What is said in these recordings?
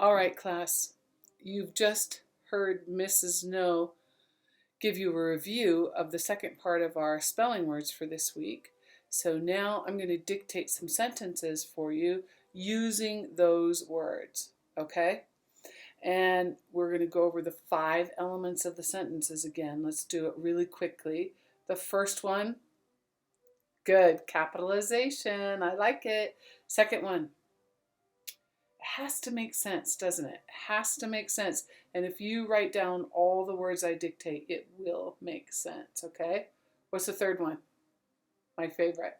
All right, class, you've just heard Mrs. No give you a review of the second part of our spelling words for this week. So now I'm going to dictate some sentences for you using those words, okay? And we're going to go over the 5 elements of the sentences again. Let's do it really quickly. The first one, good, capitalization. I like it. Second one, has to make sense, doesn't it? Has to make sense. And if you write down all the words I dictate, it will make sense, okay? What's the third one? My favorite.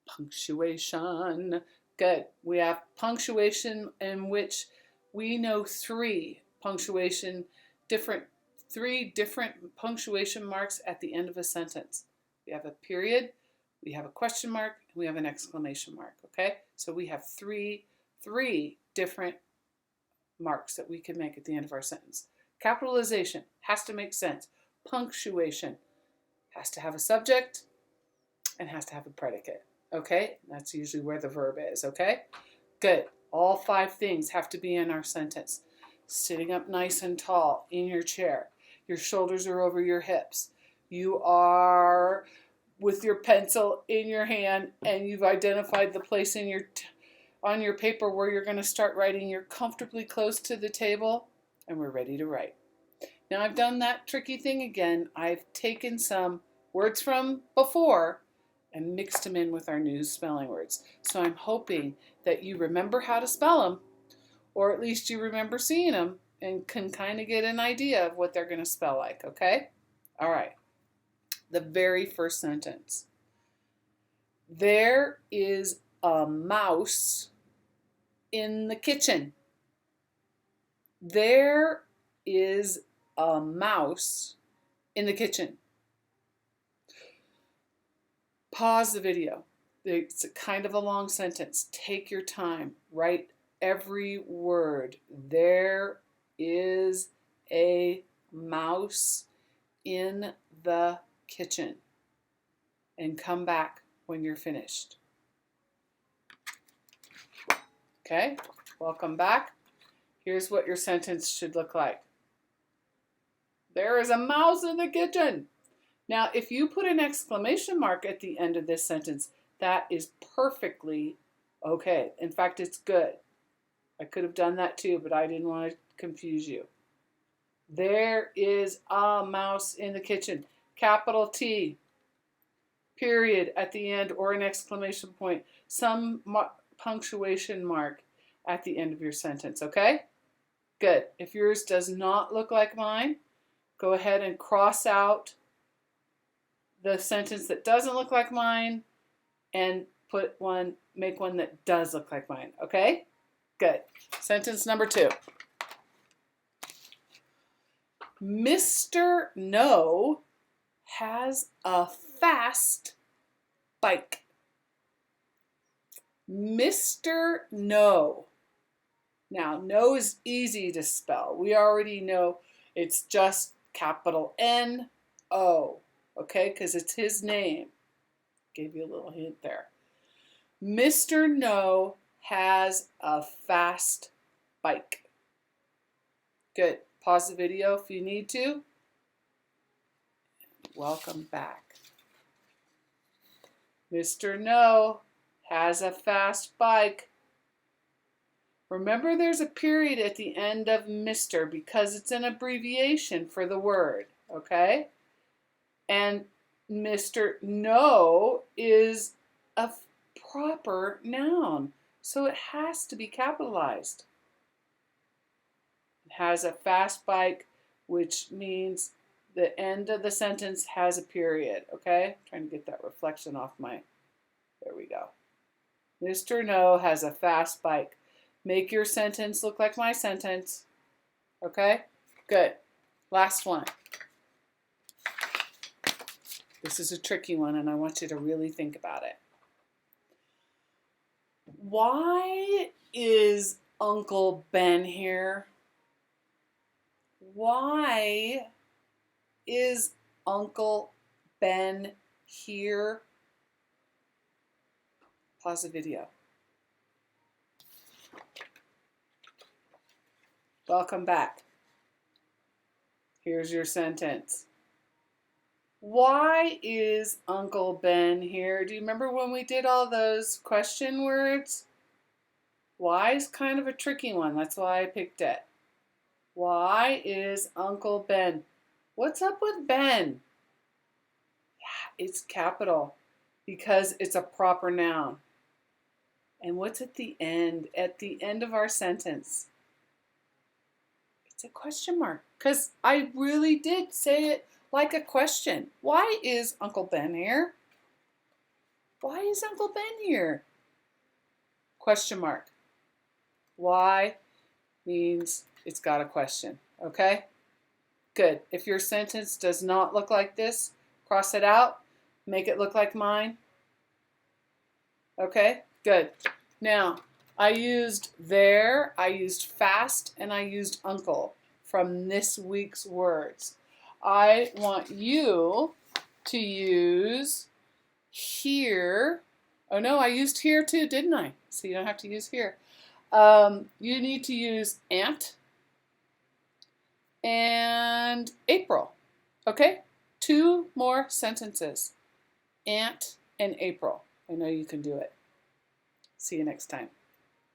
Punctuation. Good. We have punctuation in which we know three different punctuation marks at the end of a sentence. We have a period, we have a question mark, and we have an exclamation mark, okay? So we have three different marks that we can make at the end of our sentence. Capitalization has to make sense. Punctuation has to have a subject and has to have a predicate, okay? That's usually where the verb is, okay? Good. All 5 things have to be in our sentence. Sitting up nice and tall in your chair. Your shoulders are over your hips. You are with your pencil in your hand and you've identified the place in on your paper where you're going to start writing. You're comfortably close to the table and we're ready to write. Now I've done that tricky thing again. I've taken some words from before and mixed them in with our new spelling words. So I'm hoping that you remember how to spell them, or at least you remember seeing them and can kind of get an idea of what they're going to spell like, okay? All right. The very first sentence. There is a mouse in the kitchen. There is a mouse in the kitchen. Pause the video. It's kind of a long sentence. Take your time. Write every word. There is a mouse in the kitchen. And come back when you're finished. Okay, welcome back. Here's what your sentence should look like. There is a mouse in the kitchen. Now, if you put an exclamation mark at the end of this sentence, that is perfectly okay. In fact, it's good. I could have done that too, but I didn't want to confuse you. There is a mouse in the kitchen. Capital T, period at the end, or an exclamation point. Some punctuation mark at the end of your sentence, okay? Good. If yours does not look like mine, go ahead and cross out the sentence that doesn't look like mine and make one that does look like mine, okay? Good. Sentence number 2. Mr. No has a fast bike. Mr. No. Now, no is easy to spell. We already know it's just capital N-O, okay, because it's his name. Gave you a little hint there. Mr. No has a fast bike. Good. Pause the video if you need to. Welcome back. Mr. No has a fast bike. Remember, there's a period at the end of Mr. because it's an abbreviation for the word, okay? And Mr. No is a proper noun, so it has to be capitalized. It has a fast bike, which means the end of the sentence has a period, okay? Trying to get that reflection off there we go. Mr. No has a fast bike. Make your sentence look like my sentence, okay? Good. Last one. This is a tricky one, and I want you to really think about it. Why is Uncle Ben here? Why is Uncle Ben here? Pause the video. Welcome back. Here's your sentence. Why is Uncle Ben here? Do you remember when we did all those question words? Why is kind of a tricky one. That's why I picked it. Why is Uncle Ben? What's up with Ben? Yeah, it's capital because it's a proper noun. And what's at the end? At the end of our sentence, it's a question mark because I really did say it like a question. Why is Uncle Ben here? Why is Uncle Ben here? Question mark. Why means it's got a question, okay? Good. If your sentence does not look like this, cross it out, make it look like mine. Okay, good. Now, I used there, I used fast, and I used uncle from this week's words. I want you to use here. Oh no, I used here too, didn't I? So you don't have to use here. You need to use Aunt and April. Okay? 2 more sentences. Aunt and April. I know you can do it. See you next time.